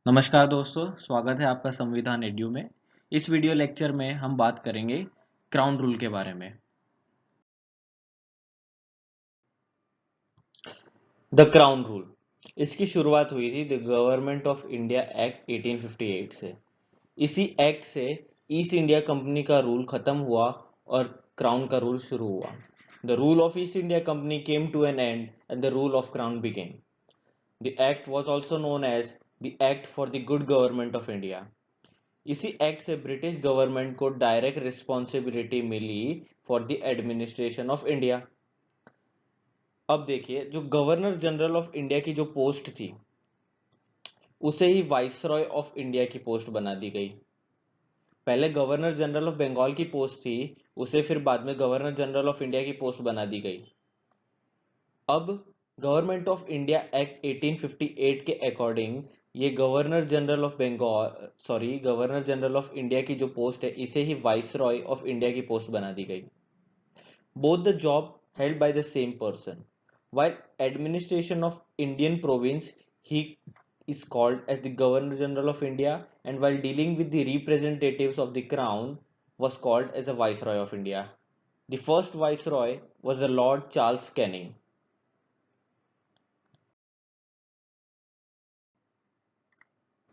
नमस्कार दोस्तों, स्वागत है आपका संविधान एड्यू में। इस वीडियो लेक्चर में हम बात करेंगे क्राउन रूल के बारे में। द क्राउन रूल, इसकी शुरुआत हुई थी the government of India act 1858 से। इसी एक्ट से ईस्ट इंडिया कंपनी का रूल खत्म हुआ और क्राउन का रूल शुरू हुआ। The rule of East India company came to an end and the rule of crown began. The act was also known as the act for the good government of India. इसी act से British government को direct responsibility मिली for the administration of India. अब देखिए, जो governor general of India की जो post थी उसे ही वाइसरॉय ऑफ इंडिया की पोस्ट बना दी गई। पहले गवर्नर जनरल ऑफ बंगाल की पोस्ट थी, उसे फिर बाद में गवर्नर जनरल ऑफ इंडिया की पोस्ट बना दी गई। अब गवर्नमेंट ऑफ इंडिया एक्ट 1858 के अकॉर्डिंग ये गवर्नर जनरल ऑफ इंडिया की जो पोस्ट है इसे ही वाइसरॉय ऑफ इंडिया की पोस्ट बना दी गई। Both the job held by the same person. While administration of Indian province, he is called as the Governor General of India, and while dealing with the representatives of the Crown, was called as a Viceroy of India. The first Viceroy was the Lord Charles Canning.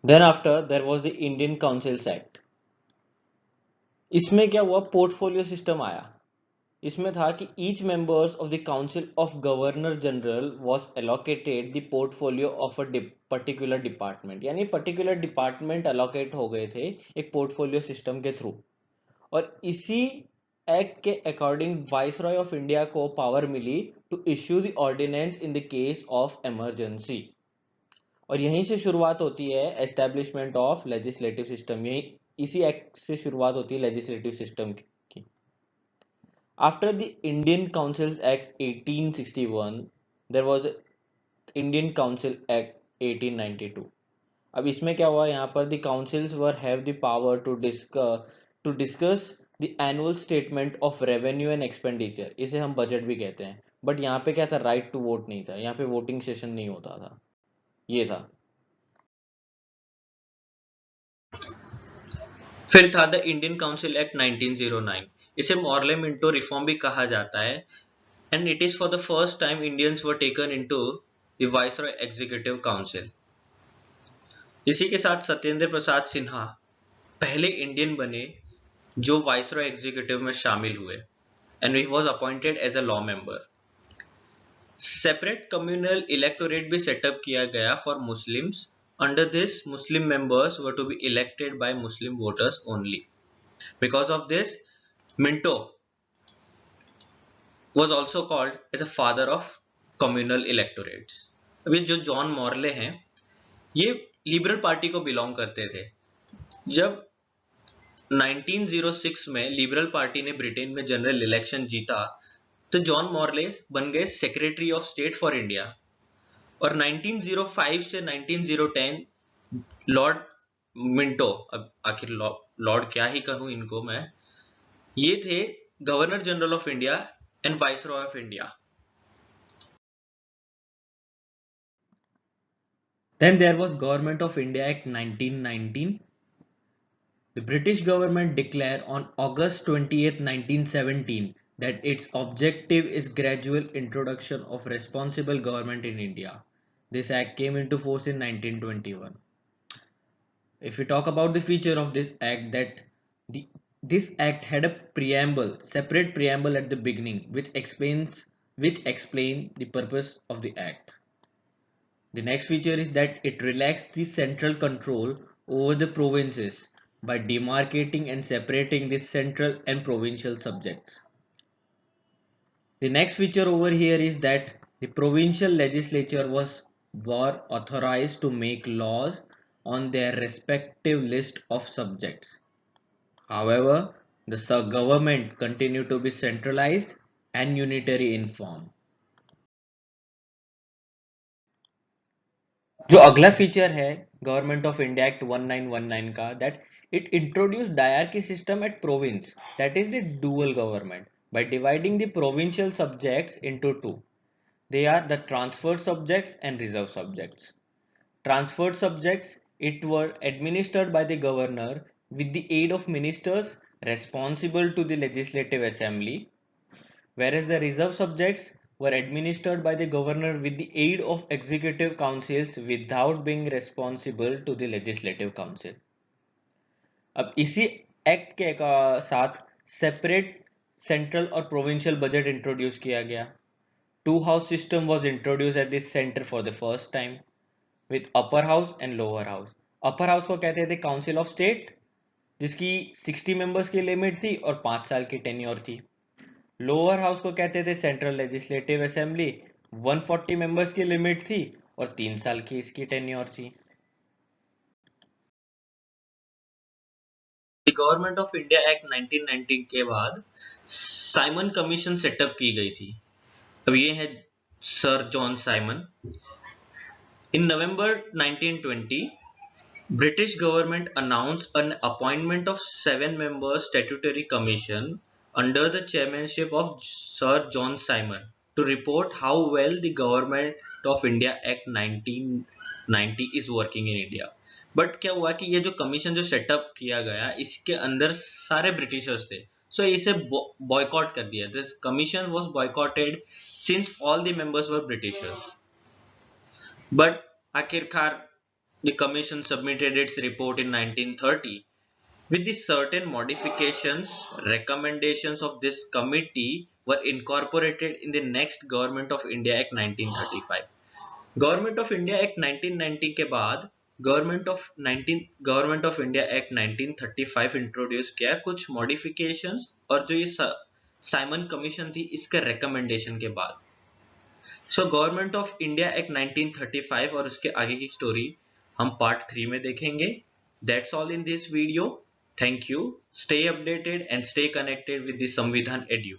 Then after there was the Indian Councils Act. इसमें क्या हुआ, portfolio system आया। इसमें था कि each members of the council of governor general was allocated the portfolio of a particular department, यानी particular department allocate हो गए थे एक पोर्टफोलियो सिस्टम के थ्रू। और इसी एक्ट के अकॉर्डिंग वाइसरॉय ऑफ इंडिया को पावर मिली to issue the ordinance in the case of emergency. और यहीं से शुरुआत होती है एस्टेब्लिशमेंट ऑफ लेजिस्लेटिव सिस्टम। यही इसी एक्ट से शुरुआत होती है लेजिस्लेटिव सिस्टम की। After the Indian Councils Act 1861, there was Indian Council Act 1892. अब इसमें क्या हुआ, यहाँ पर the councils were have the power to discuss the annual statement of revenue and expenditure. इसे हम बजट भी कहते हैं। बट यहाँ पे क्या था, राइट टू वोट नहीं था, यहाँ पे वोटिंग सेशन नहीं होता था। ये था। फिर था द इंडियन काउंसिल एक्ट 1909। इसे मॉर्ले मिंटो रिफॉर्म भी कहा जाता है। And it is for the first time Indians were taken into the Viceroy Executive Council. इसी के साथ सत्येंद्र प्रसाद सिन्हा पहले इंडियन बने जो वाइसरॉय एग्जीक्यूटिव में शामिल हुए, and he was appointed as a law member. Separate communal electorate भी सेटअप किया गया for Muslims. Under this, Muslim members were to be elected by Muslim voters only. Because of this, Minto was also called as a father of communal electorates. अभी जो John Morley हैं ये liberal party को belong करते थे। जब 1906 में liberal party ने ब्रिटेन में जनरल इलेक्शन जीता तो जॉन मॉर्ले बन गए secretary of state for India. और 1905 से 1910 लॉर्ड मिंटो, अब आखिर लॉर्ड क्या ही कहूं इनको मैं, ये थे governor general of India and viceroy of India. Then there was Government of India Act 1919. The British government declared on August 20th, 1917 that its objective is gradual introduction of responsible government in India. This act came into force in 1921. If we talk about the feature of this act, this act had a separate preamble at the beginning which explains the purpose of the act. The next feature is that it relaxed the central control over the provinces by demarcating and separating the central and provincial subjects. The next feature over here is that the provincial legislature were authorized to make laws on their respective list of subjects. However, the government continued to be centralized and unitary in form. जो अगला feature है government of India act 1919 का, that it introduce dyarchy system eight province, that is the dual government by dividing the provincial subjects into two. They are the transferred subjects and reserved subjects. Transferred subjects It were administered by the governor with the aid of ministers responsible to the legislative assembly, whereas the reserve subjects were administered by the governor with the aid of executive councils without being responsible to the legislative council. अब इसी act के साथ separate central और provincial budget introduce किया गया. Two house system was introduce at this centre for the first time with upper house and lower house. Upper house को कहते थे काउंसिल ऑफ स्टेट, जिसकी 60 मेंबर्स की लिमिट थी और 5 साल की टेन्योर थी. लोअर हाउस को कहते थे सेंट्रल लेजिस्लेटिव असेंबली, 140 मेंबर्स की लिमिट थी और 3 साल की इसकी टेन्योर थी. गवर्नमेंट ऑफ इंडिया एक्ट 1919 के बाद साइमन कमीशन सेटअप की गई थी. अब ये है sir John Simon. In November 1920 British government announced an appointment of 7-member statutory commission under the chairmanship of Sir John Simon to report how well the Government of India Act 1990 is working in India. But क्या हुआ कि ये जो commission जो setup किया गया इसके अंदर सारे ब्रिटिशर्स थे, सो इसे बॉयकॉट कर दिया. This commission was boycotted since all the members were Britishers. But आखिरकार the commission submitted its report in 1930. With the certain modifications, recommendations of this committee were incorporated in the next Government of India Act 1935. Government of India Act 1990 के बाद Government of India Act 1935 introduce किया कुछ modifications, और जो ये Simon commission थी इसके recommendation के बाद. So government of India act 1935 और उसके आगे की स्टोरी हम पार्ट 3 में देखेंगे. That's all in this video. Thank you. Stay updated and stay connected with the संविधान एड्यू.